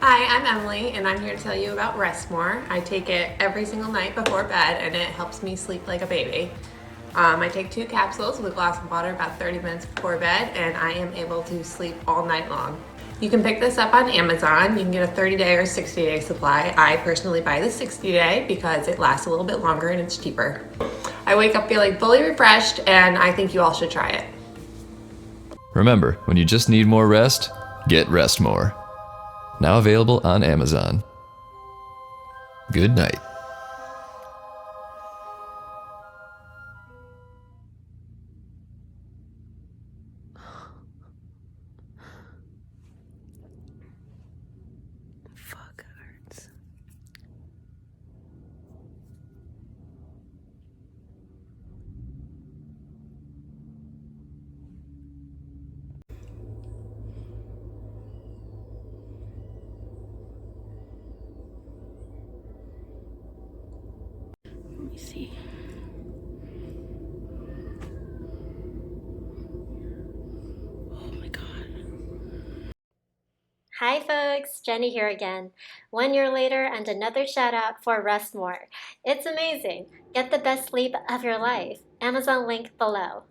Hi, I'm Emily, and I'm here to tell you about Rest More. I take it every single night before bed, and it helps me sleep like a baby. I take 2 capsules with a glass of water about 30 minutes before bed, and I am able to sleep all night long. You can pick this up on Amazon. You can get a 30-day or 60-day supply. I personally buy the 60-day because it lasts a little bit longer and it's cheaper. I wake up feeling fully refreshed, and I think you all should try it. Remember, when you just need more rest, get Rest More. Now available on Amazon. Good night. Fuck hurts. Let me see. Oh my god. Hi folks, Jenny here again. 1 year later and another shout out for Rest More. It's amazing. Get the best sleep of your life. Amazon link below.